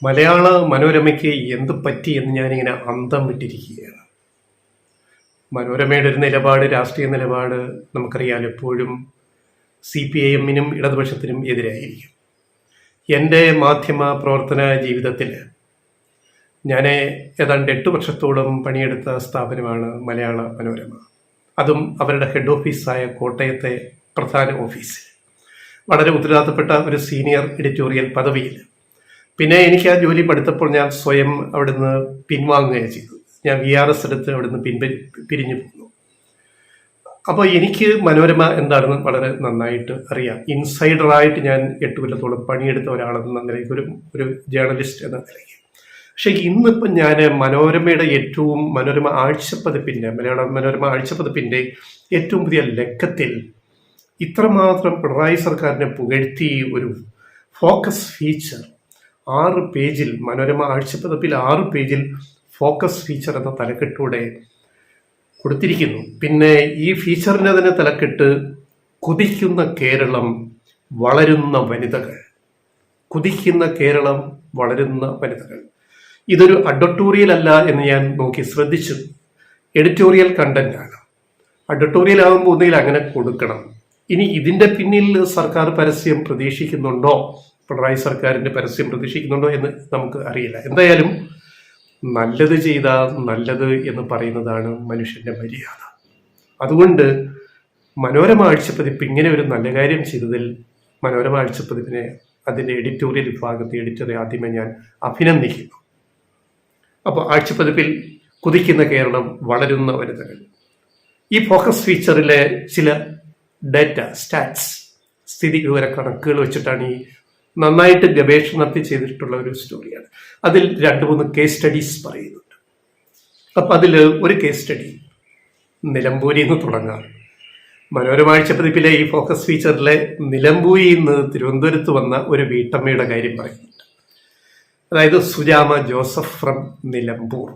മലയാള മനോരമയ്ക്ക് എന്ത് പറ്റി എന്ന് ഞാനിങ്ങനെ അന്തം വിട്ടിരിക്കുകയാണ്. മനോരമയുടെ ഒരു നിലപാട്, രാഷ്ട്രീയ നിലപാട് നമുക്കറിയാം, എപ്പോഴും CPIM-നും ഇടതുപക്ഷത്തിനും എതിരായിരിക്കും. എൻ്റെ മാധ്യമ പ്രവർത്തന ജീവിതത്തിൽ ഞാൻ ഏതാണ്ട് 8 വർഷത്തോളം പണിയെടുത്ത സ്ഥാപനമാണ് മലയാള മനോരമ. അതും അവരുടെ ഹെഡ് ഓഫീസായ കോട്ടയത്തെ പ്രധാന ഓഫീസിൽ, വളരെ ഉത്തരവാദിത്തപ്പെട്ട ഒരു സീനിയർ എഡിറ്റോറിയൽ പദവിയിൽ. പിന്നെ എനിക്ക് ആ ജോലി പഠിത്തപ്പോൾ ഞാൻ സ്വയം അവിടുന്ന് പിൻവാങ്ങുകയാണ് ചെയ്തത്. ഞാൻ VRS എടുത്ത് അവിടുന്ന് പിരിഞ്ഞു പോന്നു. അപ്പോൾ എനിക്ക് മനോരമ എന്താണെന്ന് വളരെ നന്നായിട്ട് അറിയാം. ഇൻസൈഡറായിട്ട് ഞാൻ 8 കൊല്ലത്തോളം പണിയെടുത്ത ഒരാളെന്ന നിലയ്ക്ക്, ഒരു ജേർണലിസ്റ്റ് എന്ന നിലയ്ക്ക്. പക്ഷെ ഇന്നിപ്പം ഞാൻ മനോരമയുടെ മനോരമ ആഴ്ചപ്പതിപ്പിൻ്റെ, മലയാള മനോരമ ആഴ്ചപ്പതിപ്പിൻ്റെ ഏറ്റവും പുതിയ ലക്കത്തിൽ ഇത്രമാത്രം പിണറായി സർക്കാരിനെ പുകഴ്ത്തി ഒരു ഫോക്കസ് ഫീച്ചർ 6 പേജിൽ, മനോരമ ആഴ്ചപ്പതിപ്പിൽ 6 പേജിൽ ഫോക്കസ് ഫീച്ചർ എന്ന തലക്കെട്ടോടെ കൊടുത്തിരിക്കുന്നു. പിന്നെ ഈ ഫീച്ചറിനെ തന്നെ തലക്കെട്ട് കുതിക്കുന്ന കേരളം, വളരുന്ന വനിതകൾ. കുതിക്കുന്ന കേരളം, വളരുന്ന വനിതകൾ. ഇതൊരു അഡ്വർട്ടോറിയൽ അല്ല എന്ന് ഞാൻ നോക്കി ശ്രദ്ധിച്ചു. എഡിറ്റോറിയൽ കണ്ടന്റ് ആണ്. അഡ്വർട്ടോറിയൽ ആകുമ്പോൾ ഒന്നുകിൽ അങ്ങനെ കൊടുക്കണം. ഇനി ഇതിന്റെ പിന്നിൽ സർക്കാർ പരസ്യം പ്രതീക്ഷിക്കുന്നുണ്ടോ, പിണറായി സർക്കാരിന്റെ പരസ്യം പ്രതീക്ഷിക്കുന്നുണ്ടോ എന്ന് നമുക്ക് അറിയില്ല. എന്തായാലും നല്ലത് ചെയ്താൽ നല്ലത് എന്ന് പറയുന്നതാണ് മനുഷ്യന്റെ മര്യാദ. അതുകൊണ്ട് മനോരമ ആഴ്ചപ്പതിപ്പ് ഇങ്ങനെ ഒരു നല്ല കാര്യം ചെയ്തതിൽ മനോരമ ആഴ്ചപ്പതിപ്പിനെ, അതിൻ്റെ എഡിറ്റോറിയൽ വിഭാഗത്തെ, എഡിറ്ററെ ആദ്യമേ ഞാൻ അഭിനന്ദിക്കുന്നു. അപ്പോൾ ആഴ്ചപ്പതിപ്പിൽ കുതിക്കുന്ന കേരളം, വളരുന്ന വനിതകൾ. ഈ ഫോക്കസ് ഫീച്ചറിലെ ചില ഡേറ്റ, സ്റ്റാറ്റ്സ്, സ്ഥിതി വിവര കണക്കുകൾ വെച്ചിട്ടാണ് ഈ നന്നായിട്ട് ഗവേഷണം നടത്തി ചെയ്തിട്ടുള്ള ഒരു സ്റ്റോറിയാണ്. അതിൽ 2-3 കേസ് സ്റ്റഡീസ് പറയുന്നുണ്ട്. അപ്പം അതിൽ ഒരു കേസ് സ്റ്റഡി നിലമ്പൂരിൽ നിന്ന് തുടങ്ങാം. മനോരമ ആഴ്ചപ്പതിപ്പിലെ ഈ ഫോക്കസ് ഫീച്ചറിലെ നിലമ്പൂരിൽ നിന്ന് തിരുവനന്തപുരത്ത് വന്ന ഒരു വീട്ടമ്മയുടെ കാര്യം പറയുന്നുണ്ട്. അതായത് സുജാമ ജോസഫ് ഫ്രം നിലമ്പൂർ.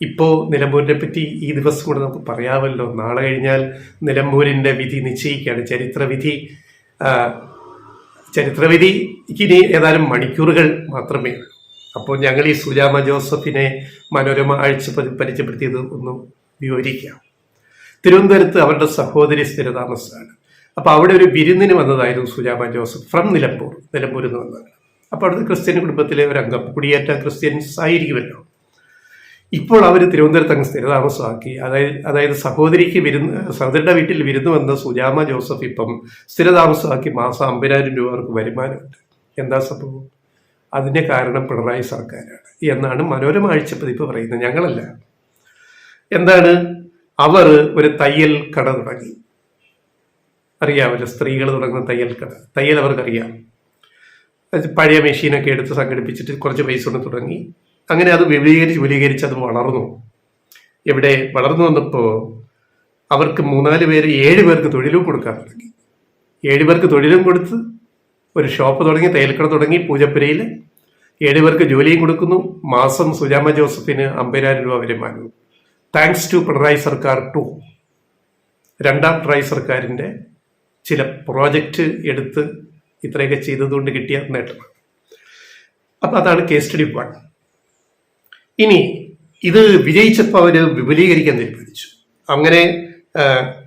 ഇപ്പോൾ നിലമ്പൂരിനെ പറ്റി ഈ ദിവസം കൂടെ നമുക്ക് പറയാമല്ലോ. നാളെ കഴിഞ്ഞാൽ നിലമ്പൂരിൻ്റെ വിധി നിശ്ചയിക്കുകയാണ്. ചരിത്രവിധിക്ക് ഇനി ഏതാനും മണിക്കൂറുകൾ മാത്രമേ ഉള്ളൂ. അപ്പോൾ ഞങ്ങൾ ഈ സുജാമ ജോസഫിനെ മനോരമ ആഴ്ചപ്പതിപ്പ് പരിചയപ്പെടുത്തിയത് ഒന്ന് വിവരിക്കാം. തിരുവനന്തപുരത്ത് അവരുടെ സഹോദരി സ്ഥിരതാമസമാണ്. അപ്പോൾ അവിടെ ഒരു വിരുന്നിന് വന്നതായിരുന്നു സുജാമ ജോസഫ് ഫ്രം നിലമ്പൂരിൽ നിന്ന് വന്നതാണ്. അപ്പോൾ അവിടുത്തെ ക്രിസ്ത്യൻ കുടുംബത്തിലെ ഒരു അംഗം, കുടിയേറ്റ ക്രിസ്ത്യൻസ് ആയിരിക്കുമല്ലോ. ഇപ്പോൾ അവർ തിരുവനന്തപുരത്ത് അങ്ങ് സ്ഥിരതാമസമാക്കി. അതായത് സഹോദരിയുടെ വീട്ടിൽ വിരുന്ന് വന്ന സുജാമ ജോസഫ് ഇപ്പം സ്ഥിരതാമസമാക്കി. മാസം 50,000 രൂപ അവർക്ക് വരുമാനമുണ്ട്. എന്താ സംഭവം? അതിൻ്റെ കാരണം പിണറായി സർക്കാരാണ് എന്നാണ് മനോരമ ആഴ്ചപ്പതിപ്പ് പറയുന്നത്, ഞങ്ങളല്ല. എന്താണ്? അവർ ഒരു തയ്യൽ കട തുടങ്ങി. അറിയാമല്ലോ, സ്ത്രീകൾ തുടങ്ങുന്ന തയ്യൽ അവർക്കറിയാം. പഴയ മെഷീനൊക്കെ എടുത്ത് സംഘടിപ്പിച്ചിട്ട് കുറച്ച് പൈസ കൊണ്ട് തുടങ്ങി. അങ്ങനെ അത് വിപുലീകരിച്ച് അത് വളർന്നു. എവിടെ വളർന്നു വന്നപ്പോൾ അവർക്ക് 7 പേർക്ക് തൊഴിലും കൊടുക്കാൻ തുടങ്ങി. 7 പേർക്ക് തൊഴിലും കൊടുത്ത് ഒരു ഷോപ്പ് തുടങ്ങി, തയ്യൽക്കട തുടങ്ങി പൂജപ്പുരയിൽ. 7 പേർക്ക് ജോലിയും കൊടുക്കുന്നു. മാസം സുജാമ ജോസഫിന് 50,000 രൂപ വരുമാനവും. താങ്ക്സ് ടു പിണറായി സർക്കാർ 2. രണ്ടാം പിണറായി സർക്കാരിൻ്റെ ചില പ്രോജക്റ്റ് എടുത്ത് ഇത്രയൊക്കെ ചെയ്തതുകൊണ്ട് കിട്ടിയ നേട്ടമാണ്. അപ്പം അതാണ് കേസ് സ്റ്റഡി 1. ഇനി ഇത് വിജയിച്ചപ്പോൾ അവർ വിപുലീകരിക്കാൻ തീരുമാനിച്ചു. അങ്ങനെ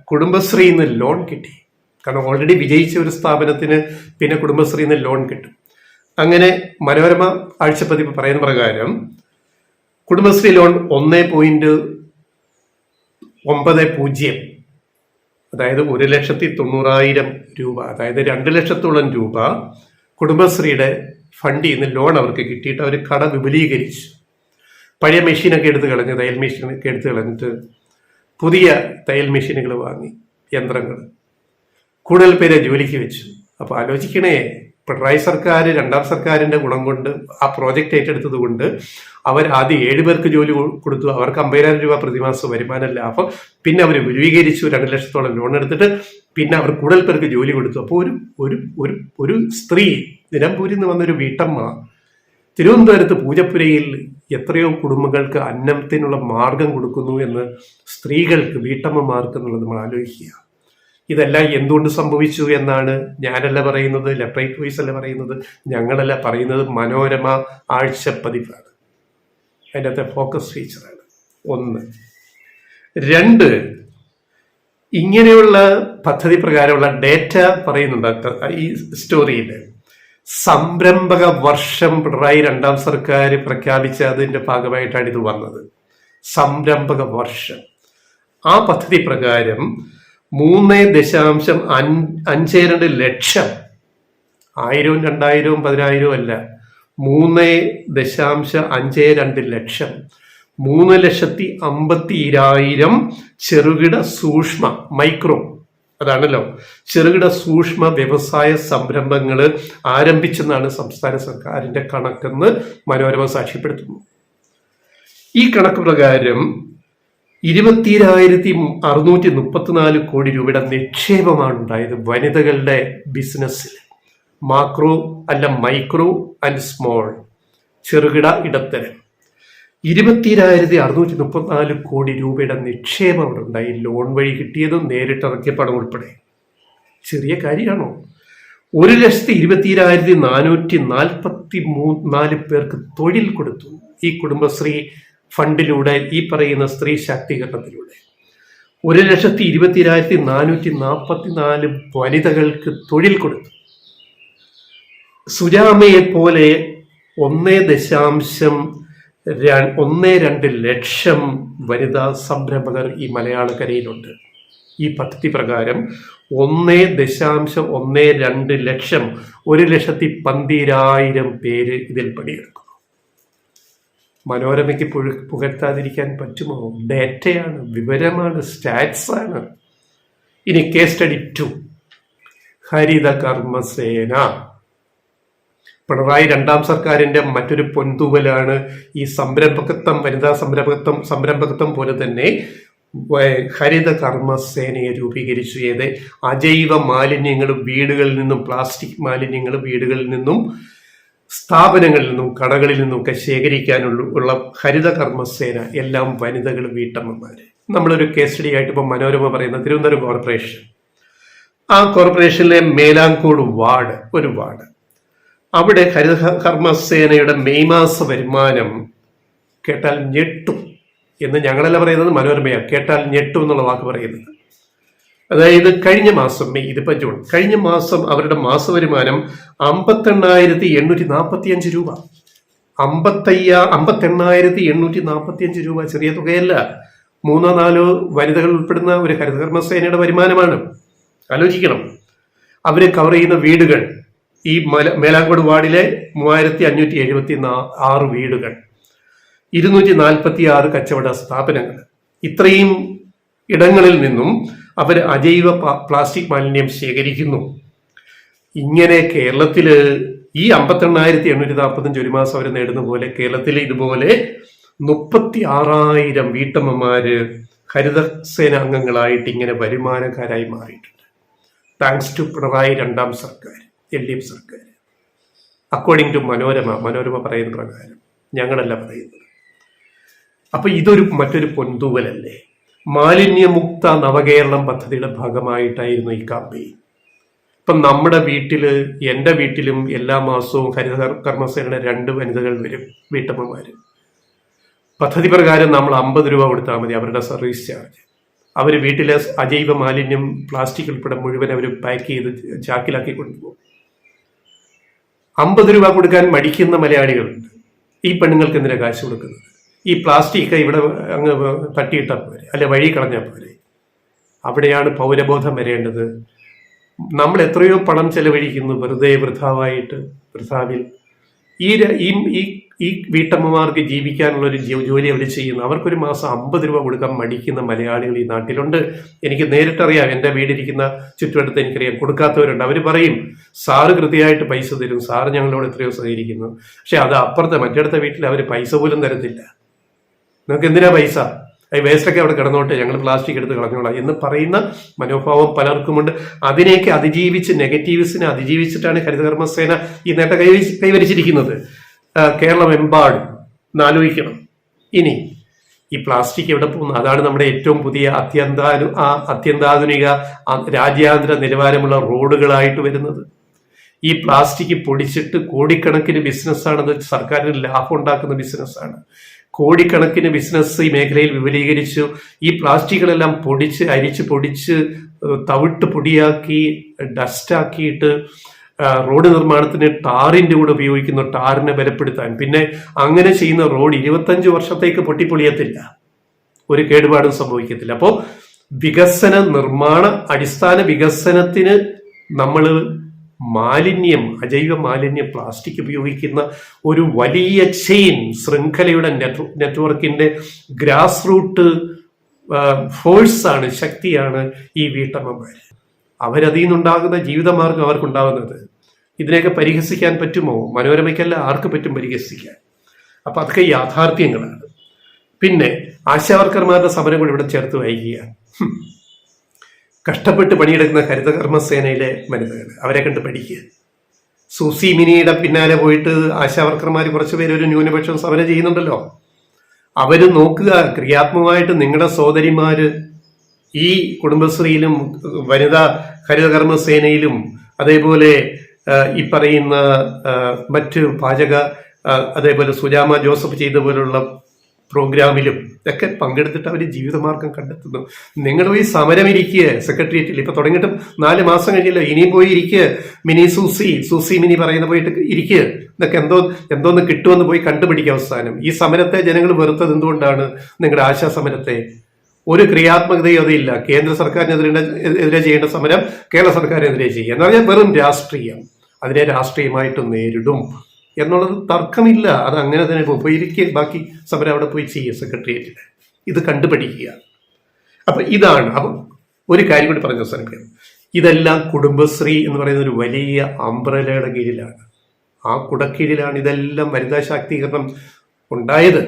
കുടുംബശ്രീയിൽ നിന്ന് ലോൺ കിട്ടി. കാരണം ഓൾറെഡി വിജയിച്ച ഒരു സ്ഥാപനത്തിന് പിന്നെ കുടുംബശ്രീയിൽ നിന്ന് ലോൺ കിട്ടും. അങ്ങനെ മനോരമ ആഴ്ചപ്പതിപ്പ് പറയുന്ന പ്രകാരം കുടുംബശ്രീ ലോൺ 1.90, അതായത് 1,90,000 രൂപ, അതായത് 2 ലക്ഷത്തോളം രൂപ കുടുംബശ്രീയുടെ ഫണ്ടിൽ നിന്ന് ലോൺ അവർക്ക് കിട്ടിയിട്ട് അവർ കട വിപുലീകരിച്ചു. പഴയ മെഷീനൊക്കെ എടുത്ത് കളഞ്ഞ്, തയ്യൽ മെഷീനൊക്കെ എടുത്ത് കളഞ്ഞിട്ട് പുതിയ തയ്യൽ മെഷീനുകൾ വാങ്ങി, യന്ത്രങ്ങൾ. കൂടുതൽ പേരെ ജോലിക്ക് വെച്ചു. അപ്പോൾ ആലോചിക്കണേ, പിണറായി സർക്കാർ രണ്ടാം സർക്കാരിൻ്റെ ഗുണം കൊണ്ട് ആ പ്രോജക്റ്റ് ഏറ്റെടുത്തത് കൊണ്ട് അവർ ആദ്യം 7 പേർക്ക് ജോലി കൊടുത്തു. അവർക്ക് 50,000 രൂപ പ്രതിമാസം വരുമാന ലാഭം. പിന്നെ അവർ വിപുലീകരിച്ചു, 2 ലക്ഷത്തോളം ലോൺ എടുത്തിട്ട് പിന്നെ അവർ കൂടുതൽ പേർക്ക് ജോലി കൊടുത്തു. അപ്പോൾ ഒരു സ്ത്രീ, നിലമ്പൂരിൽ നിന്ന് വന്നൊരു വീട്ടമ്മ തിരുവനന്തപുരത്ത് പൂജപ്പുരയിൽ എത്രയോ കുടുംബങ്ങൾക്ക് അന്നത്തിനുള്ള മാർഗം കൊടുക്കുന്നു എന്ന് സ്ത്രീകൾക്ക്, വീട്ടമ്മമാർക്ക് എന്നുള്ളത് നമ്മൾ ആലോചിക്കുക. ഇതെല്ലാം എന്തുകൊണ്ട് സംഭവിച്ചു എന്നാണ് ഞാനല്ല പറയുന്നത്, ലെഫ്റ്റ് വോയിസ് അല്ല പറയുന്നത്, ഞങ്ങളല്ല പറയുന്നത്, മനോരമ ആഴ്ചപ്പതിപ്പാണ് അതിൻ്റെ ഫോക്കസ് ഫീച്ചറാണ്. 1. 2, ഇങ്ങനെയുള്ള പദ്ധതി പ്രകാരമുള്ള ഡേറ്റ പറയുന്നുണ്ട് ഈ സ്റ്റോറിയിൽ. സംരംഭക വർഷം പിണറായി 2ാം സർക്കാർ പ്രഖ്യാപിച്ച അതിന്റെ ഭാഗമായിട്ടാണ് ഇത് വന്നത്. സംരംഭക വർഷം. ആ പദ്ധതി പ്രകാരം 3.52 ലക്ഷം, 1000, 2000, 10,000 അല്ല, 3.52 ലക്ഷം, 3,52,000 ചെറുകിട സൂക്ഷ്മ മൈക്രോ, അതാണല്ലോ ചെറുകിട സൂക്ഷ്മ വ്യവസായ സംരംഭങ്ങൾ ആരംഭിച്ചെന്നാണ് സംസ്ഥാന സർക്കാരിന്റെ കണക്കെന്ന് മനോരമ സാക്ഷ്യപ്പെടുത്തുന്നു. ഈ കണക്ക് പ്രകാരം 22,634 കോടി രൂപയുടെ നിക്ഷേപമാണ് ഉണ്ടായത് വനിതകളുടെ ബിസിനസ്സിൽ. മാക്രോ അല്ല, മൈക്രോ ആൻഡ് സ്മോൾ, ചെറുകിട ഇടത്തരം. 22,634 കോടി രൂപയുടെ നിക്ഷേപം അവിടെ ഉണ്ടായി. ലോൺ വഴി കിട്ടിയതും നേരിട്ടിറക്കിയ പണം ഉൾപ്പെടെ. ചെറിയ കാര്യമാണോ? 1,22,444 പേർക്ക് തൊഴിൽ കൊടുത്തു ഈ കുടുംബശ്രീ ഫണ്ടിലൂടെ, ഈ പറയുന്ന സ്ത്രീ ശാക്തീകരണത്തിലൂടെ. 1,22,444 വനിതകൾക്ക് തൊഴിൽ കൊടുത്തു. സുജാമയെ പോലെ 1.12 ലക്ഷം വനിതാ സംരംഭകർ ഈ മലയാളക്കരയിലുണ്ട്. ഈ പദ്ധതി പ്രകാരം 1.12 ലക്ഷം, 1,12,000 പേര് ഇതിൽ പണിയെടുക്കുന്നു. മനോരമയ്ക്ക് പുകഴ്ത്താതിരിക്കാൻ പറ്റുമോ? ഡേറ്റയാണ്, വിവരമാണ്, സ്റ്റാറ്റ്സ് ആണ്. ഇനി കേസ് സ്റ്റഡി 2, ഹരിത കർമ്മസേന. പിണറായി 2ാം സർക്കാരിന്റെ മറ്റൊരു പൊൻതൂവലാണ് ഈ സംരംഭകത്വം, വനിതാ സംരംഭകത്വം പോലെ തന്നെ ഹരിത കർമ്മസേനയെ രൂപീകരിച്ചു. ഏത് അജൈവ മാലിന്യങ്ങൾ വീടുകളിൽ നിന്നും, പ്ലാസ്റ്റിക് മാലിന്യങ്ങൾ വീടുകളിൽ നിന്നും, സ്ഥാപനങ്ങളിൽ നിന്നും, കടകളിൽ നിന്നുമൊക്കെ ശേഖരിക്കാനുള്ള ഹരിത കർമ്മസേന, എല്ലാം വനിതകൾ, വീട്ടമ്മമാര്. നമ്മളൊരു കേസ് സ്റ്റഡി ആയിട്ട് ഇപ്പം മനോരമ പറയുന്ന തിരുവനന്തപുരം കോർപ്പറേഷൻ, ആ കോർപ്പറേഷനിലെ മേലാങ്കോട് വാർഡ്, ഒരു വാർഡ്, അവിടെ ഹരിത കർമ്മസേനയുടെ മെയ് മാസ വരുമാനം കേട്ടാൽ ഞെട്ടും എന്ന് ഞങ്ങളല്ല പറയുന്നത്, മനോരമയാണ്. കേട്ടാൽ ഞെട്ടും എന്നുള്ള വാക്ക് പറയുന്നത്. അതായത് കഴിഞ്ഞ മാസം മെയ്, ഇതിപ്പോ ജൂൺ, കഴിഞ്ഞ മാസം അവരുടെ മാസവരുമാനം 58,845 രൂപ. 58,845 രൂപ ചെറിയ തുകയല്ല. 3-4 വനിതകൾ ഉൾപ്പെടുന്ന ഒരു ഹരിതകർമ്മസേനയുടെ വരുമാനമാണ്. ആലോചിക്കണം. അവര് കവർ ചെയ്യുന്ന വീടുകൾ, ഈ മേലാങ്കോട് വാർഡിലെ 3,576 വീടുകൾ, 246 കച്ചവട സ്ഥാപനങ്ങൾ. ഇത്രയും ഇടങ്ങളിൽ നിന്നും അവർ അജൈവ പ്ലാസ്റ്റിക് മാലിന്യം ശേഖരിക്കുന്നു. ഇങ്ങനെ കേരളത്തില് ഈ 58,845 ഒരു മാസം അവർ നേടുന്ന പോലെ കേരളത്തിൽ ഇതുപോലെ 36,000 വീട്ടമ്മമാര് ഹരിതസേന അംഗങ്ങളായിട്ട് ഇങ്ങനെ വരുമാനക്കാരായി മാറിയിട്ടുണ്ട്. താങ്ക്സ് ടു പിണറായി 2ാം സർക്കാർ, LDF സർക്കാർ. അക്കോർഡിംഗ് ടു മനോരമ പറയുന്ന പ്രകാരം, ഞങ്ങളല്ല പറയുന്നത്. അപ്പൊ ഇതൊരു മറ്റൊരു പൊന്തൂവലല്ലേ? മാലിന്യമുക്ത നവകേരളം പദ്ധതിയുടെ ഭാഗമായിട്ടായിരുന്നു ഈ കാമ്പയിൻ. ഇപ്പം നമ്മുടെ വീട്ടില്, എൻ്റെ വീട്ടിലും എല്ലാ മാസവും ഹരിത കർമ്മസേനയുടെ 2 വനിതകൾ വരും, വീട്ടമ്മമാര്. പദ്ധതി പ്രകാരം നമ്മൾ 50 രൂപ കൊടുത്താൽ മതി അവരുടെ സർവീസ് ചാർജ്. അവർ വീട്ടിലെ അജൈവ മാലിന്യം, പ്ലാസ്റ്റിക് ഉൾപ്പെടെ മുഴുവൻ അവർ പാക്ക് ചെയ്ത് ചാക്കിലാക്കി കൊണ്ടുപോകും. 50 രൂപ കൊടുക്കാൻ മടിക്കുന്ന മലയാളികളുണ്ട്. ഈ പെണ്ണുങ്ങൾക്ക് എന്തിനാ കാശ് കൊടുക്കുന്നത്? ഈ പ്ലാസ്റ്റിക് ഇവിടെ അങ്ങ് തട്ടിയിട്ടാൽ പോരെ, അല്ലെ വഴി കളഞ്ഞാൽ പോരെ. അവിടെയാണ് പൗരബോധം വരേണ്ടത്. നമ്മൾ എത്രയോ പണം ചെലവഴിക്കുന്നു വെറുതെ, വൃഥാവിൽ. ഈ വീട്ടമ്മമാർക്ക് ജീവിക്കാനുള്ള ഒരു ജോലി അവർ ചെയ്യുന്നു. അവർക്കൊരു മാസം 50 രൂപ കൊടുക്കാൻ മടിക്കുന്ന മലയാളികൾ ഈ നാട്ടിലുണ്ട്. എനിക്ക് നേരിട്ടറിയാം. എൻ്റെ വീടിരിക്കുന്ന ചുറ്റുവട്ടത്ത് എനിക്കറിയാം കൊടുക്കാത്തവരുണ്ട്. അവർ പറയും, സാറ് കൃത്യമായിട്ട് പൈസ തരും, സാറ് ഞങ്ങളോട് എത്രയോ സഹകരിക്കുന്നു. പക്ഷെ അത് അപ്പുറത്തെ മറ്റടുത്ത വീട്ടിൽ അവർ പൈസ പോലും തരത്തില്ല. നിങ്ങൾക്ക് എന്തിനാ പൈസ? വേസ്റ്റൊക്കെ അവിടെ കിടന്നോട്ടെ, ഞങ്ങൾ പ്ലാസ്റ്റിക് എടുത്ത് കളഞ്ഞോളാം എന്ന് പറയുന്ന മനോഭാവം പലർക്കുമുണ്ട്. അതിനെയൊക്കെ അതിജീവിച്ച്, നെഗറ്റീവ്സിനെ അതിജീവിച്ചിട്ടാണ് ഹരിതകർമ്മസേന ഈ നേട്ടം കൈവരിച്ചിരിക്കുന്നത് കേരളമെമ്പാടും. ആലോചിക്കണം. ഇനി ഈ പ്ലാസ്റ്റിക് എവിടെ പോകുന്നു? അതാണ് നമ്മുടെ ഏറ്റവും പുതിയ അത്യന്താധുനിക രാജ്യാന്തര നിലവാരമുള്ള റോഡുകളായിട്ട് വരുന്നത്. ഈ പ്ലാസ്റ്റിക് പൊടിച്ചിട്ട് കോടിക്കണക്കിന് ബിസിനസ്സാണത്. സർക്കാരിന് ലാഭം ഉണ്ടാക്കുന്ന ബിസിനസ്സാണ്. കോടിക്കണക്കിന് ബിസിനസ് ഈ മേഖലയിൽ വിപുലീകരിച്ചു. ഈ പ്ലാസ്റ്റിക്കുകളെല്ലാം അരിച്ച് പൊടിച്ച് തവിട്ട് പൊടിയാക്കി ഡസ്റ്റാക്കിയിട്ട് റോഡ് നിർമ്മാണത്തിന് ടാറിന്റെ കൂടെ ഉപയോഗിക്കുന്നു, ടാറിനെ ബലപ്പെടുത്താൻ. പിന്നെ അങ്ങനെ ചെയ്യുന്ന റോഡ് 25 വർഷത്തേക്ക് പൊട്ടിപ്പൊളിയത്തില്ല, ഒരു കേടുപാടും സംഭവിക്കത്തില്ല. അപ്പോൾ വികസന നിർമ്മാണ അടിസ്ഥാന വികസനത്തിന് നമ്മൾ അജൈവ മാലിന്യം പ്ലാസ്റ്റിക് ഉപയോഗിക്കുന്ന ഒരു വലിയ ചെയിൻ ശൃംഖലയുടെ നെറ്റ്വർക്കിന്റെ ഗ്രാസ് റൂട്ട് ഫോഴ്സാണ്, ശക്തിയാണ് ഈ വീട്ടമ്മമാർ. അവരതിൽ നിന്നുണ്ടാകുന്ന ജീവിതമാർഗം അവർക്കുണ്ടാകുന്നത്. ഇതിനെയൊക്കെ പരിഹസിക്കാൻ പറ്റുമോ? മനോരമയ്ക്കല്ല, ആർക്ക് പറ്റും പരിഹസിക്കാൻ? അപ്പൊ അതൊക്കെ യാഥാർത്ഥ്യങ്ങളാണ്. പിന്നെ ആശാവർക്കർമാരുടെ സമരം കൂടി ഇവിടെ ചേർത്ത് വായിക്കുക. കഷ്ടപ്പെട്ട് പണിയെടുക്കുന്ന ഹരിതകർമ്മസേനയിലെ വനിതകൾ, അവരെ കണ്ട് പഠിക്കുക. സൂസി മിനിയുടെ പിന്നാലെ പോയിട്ട് ആശാവർക്കർമാർ കുറച്ചുപേര് ഒരു ന്യൂനപക്ഷം സമരം ചെയ്യുന്നുണ്ടല്ലോ. അവര് നോക്കുക, ക്രിയാത്മകമായിട്ട് നിങ്ങളുടെ സഹോദരിമാര് ഈ കുടുംബശ്രീയിലും വനിതാ ഹരിതകർമ്മസേനയിലും അതേപോലെ ഈ പറയുന്ന മറ്റ് അതേപോലെ സുജാമ ജോസഫ് ചെയ്ത പോലുള്ള പ്രോഗ്രാമിലും ഒക്കെ പങ്കെടുത്തിട്ട് അവർ ജീവിതമാർഗം കണ്ടെത്തുന്നു. നിങ്ങൾ പോയി സമരം ഇരിക്കുക സെക്രട്ടേറിയറ്റിൽ. ഇപ്പൊ തുടങ്ങിയിട്ടും 4 മാസം കഴിഞ്ഞില്ല, ഇനിയും പോയി ഇരിക്കുക. സൂസി മിനി പറയുന്ന പോയിട്ട് ഇരിക്കുക. ഇതൊക്കെ എന്തോന്ന് കിട്ടുമെന്ന് പോയി കണ്ടുപിടിക്കുക. അവസാനം ഈ സമരത്തെ ജനങ്ങൾ വെറുത്തത് എന്തുകൊണ്ടാണ്? നിങ്ങളുടെ ആശാ സമരത്തെ ഒരു ക്രിയാത്മകതയോ അതില്ല. കേന്ദ്ര സർക്കാരിനെതിരെ ചെയ്യേണ്ട സമരം കേരള സർക്കാരിനെതിരെ ചെയ്യുക എന്ന് പറഞ്ഞാൽ വെറും രാഷ്ട്രീയം. അതിനെ രാഷ്ട്രീയമായിട്ട് നേരിടും എന്നുള്ളത് തർക്കമില്ല. അത് അങ്ങനെ തന്നെ പോയി ഇരിക്കുക, ബാക്കി സമരം അവിടെ പോയി ചെയ്യുക സെക്രട്ടേറിയറ്റിൽ. ഇത് കണ്ടുപഠിക്കുക. അപ്പൊ ഇതാണ്. അപ്പൊ ഒരു കാര്യം കൂടി പറഞ്ഞ അവസാനിപ്പിക്കാം. ഇതെല്ലാം കുടുംബശ്രീ എന്ന് പറയുന്ന ഒരു വലിയ അംബ്രലയുടെ കീഴിലാണ്. ആ കുടക്കീഴിലാണ് ഇതെല്ലാം വനിതാ ശാക്തീകരണം ഉണ്ടായത്.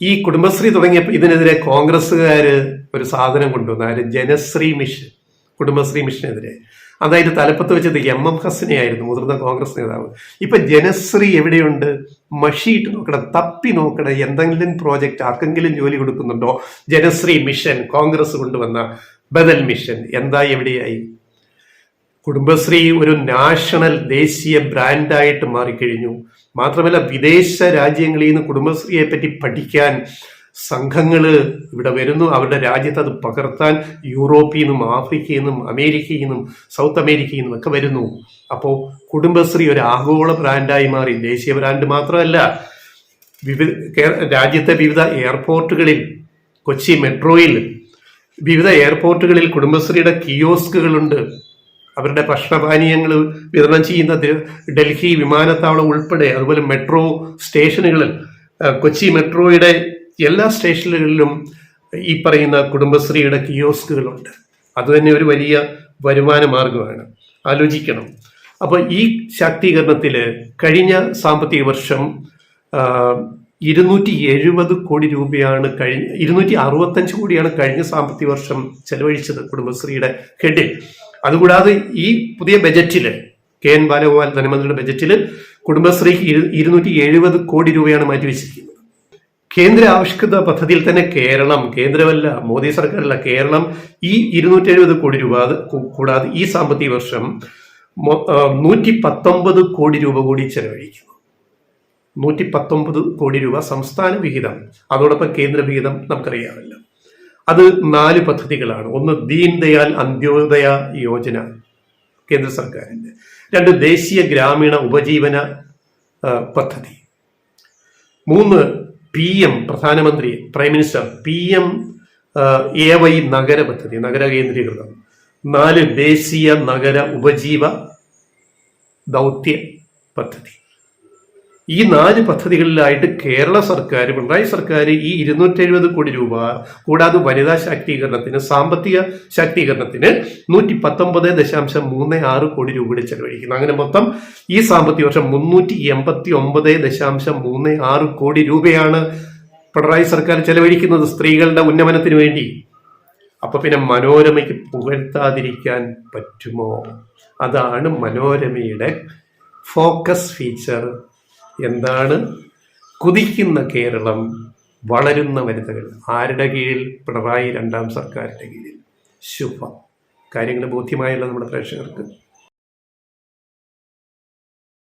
ഈ കുടുംബശ്രീ തുടങ്ങിയപ്പോൾ ഇതിനെതിരെ കോൺഗ്രസ്സുകാര് ഒരു സാധനം കൊണ്ടുവന്ന ജനശ്രീ മിഷൻ, കുടുംബശ്രീ മിഷനെതിരെ. അതായത് തലപ്പത്ത് വെച്ചത് MM ഹസനെയായിരുന്നു, മുതിർന്ന കോൺഗ്രസ് നേതാവ്. ഇപ്പൊ ജനശ്രീ എവിടെയുണ്ട്? മഷിയിട്ട് നോക്കണം, തപ്പി നോക്കണം, എന്തെങ്കിലും പ്രോജക്റ്റ് ആർക്കെങ്കിലും ജോലി കൊടുക്കുന്നുണ്ടോ? ജനശ്രീ മിഷൻ, കോൺഗ്രസ് കൊണ്ടുവന്ന ബദൽ മിഷൻ എന്തായി, എവിടെയായി? കുടുംബശ്രീ ഒരു നാഷണൽ ദേശീയ ബ്രാൻഡായിട്ട് മാറിക്കഴിഞ്ഞു. മാത്രമല്ല വിദേശ രാജ്യങ്ങളിൽ നിന്ന് കുടുംബശ്രീയെ പറ്റി പഠിക്കാൻ സംഘങ്ങൾ ഇവിടെ വരുന്നു. അവരുടെ രാജ്യത്ത് അത് പകർത്താൻ യൂറോപ്പിൽ നിന്നും ആഫ്രിക്കയിൽ നിന്നും അമേരിക്കയിൽ നിന്നും സൗത്ത് അമേരിക്കയിൽ നിന്നും ഒക്കെ വരുന്നു. അപ്പോൾ കുടുംബശ്രീ ഒരു ആഗോള ബ്രാൻഡായി മാറി. ദേശീയ ബ്രാൻഡ് മാത്രമല്ല, രാജ്യത്തെ വിവിധ എയർപോർട്ടുകളിൽ, കൊച്ചി മെട്രോയിൽ വിവിധ എയർപോർട്ടുകളിൽ കുടുംബശ്രീയുടെ കിയോസ്കുകളുണ്ട്. അവരുടെ ഭക്ഷണപാനീയങ്ങൾ വിതരണം ചെയ്യുന്ന ഡൽഹി വിമാനത്താവളം ഉൾപ്പെടെ, അതുപോലെ മെട്രോ സ്റ്റേഷനുകളിൽ, കൊച്ചി മെട്രോയുടെ എല്ലാ സ്റ്റേഷനുകളിലും ഈ പറയുന്ന കുടുംബശ്രീയുടെ കിയോസ്കുകളുണ്ട്. അതുതന്നെ ഒരു വലിയ വരുമാന മാർഗമാണ്. ആലോചിക്കണം. അപ്പോൾ ഈ ശാക്തീകരണത്തിൽ കഴിഞ്ഞ സാമ്പത്തിക വർഷം 270 കോടി രൂപയാണ് 265 കോടിയാണ് കഴിഞ്ഞ സാമ്പത്തിക വർഷം ചെലവഴിച്ചത് കുടുംബശ്രീയുടെ ഹെഡിൽ. അതുകൂടാതെ ഈ പുതിയ ബജറ്റില് KN ബാലഗോപാൽ ധനമന്ത്രിയുടെ ബജറ്റില് കുടുംബശ്രീക്ക് 270 കോടി രൂപയാണ് മാറ്റിവെച്ചിരിക്കുന്നത്. കേന്ദ്ര ആവിഷ്കൃത പദ്ധതിയിൽ തന്നെ കേരളം, കേന്ദ്രമല്ല, മോദി സർക്കാരല്ല, കേരളം ഈ 270 കോടി രൂപ കൂടാതെ ഈ സാമ്പത്തിക വർഷം 119 കോടി രൂപ കൂടി ചെലവഴിക്കുന്നു. 119 കോടി രൂപ സംസ്ഥാന വിഹിതം, അതോടൊപ്പം കേന്ദ്ര വിഹിതം നമുക്കറിയാമല്ലോ. അത് 4 പദ്ധതികളാണ്. ഒന്ന് ദീൻ ദയാൽ അന്ത്യോദയ യോജന കേന്ദ്ര സർക്കാരിന്റെ, 2 ദേശീയ ഗ്രാമീണ ഉപജീവന പദ്ധതി, 3 PM പ്രധാനമന്ത്രി പ്രൈം മിനിസ്റ്റർ PMAY നഗര പദ്ധതി, നഗര കേന്ദ്രീകൃതം, 4 ദേശീയ നഗര ഉപജീവ ദൗത്യ പദ്ധതി. ഈ 4 പദ്ധതികളിലായിട്ട് കേരള സർക്കാർ, പിണറായി സർക്കാർ ഈ 270 കോടി രൂപ കൂടാതെ വനിതാ ശാക്തീകരണത്തിന്, സാമ്പത്തിക ശാക്തീകരണത്തിന് 119.36 കോടി രൂപ കൂടി ചെലവഴിക്കുന്നു. അങ്ങനെ മൊത്തം ഈ സാമ്പത്തിക വർഷം 389.36 കോടി രൂപയാണ് പിണറായി സർക്കാർ ചെലവഴിക്കുന്നത് സ്ത്രീകളുടെ ഉന്നമനത്തിന് വേണ്ടി. അപ്പൊ പിന്നെ മനോരമയ്ക്ക് പുകഴ്ത്താതിരിക്കാൻ പറ്റുമോ? അതാണ് മനോരമയുടെ ഫോക്കസ് ഫീച്ചർ. എന്താണ്? കുതിക്കുന്ന കേരളം, വളരുന്ന വനിതകൾ. ആരുടെ കീഴിൽ? പിണറായി രണ്ടാം സർക്കാരിൻ്റെ കീഴിൽ. ശുഭ. കാര്യങ്ങൾ ബോധ്യമായല്ലോ നമ്മുടെ പ്രേക്ഷകർക്ക്.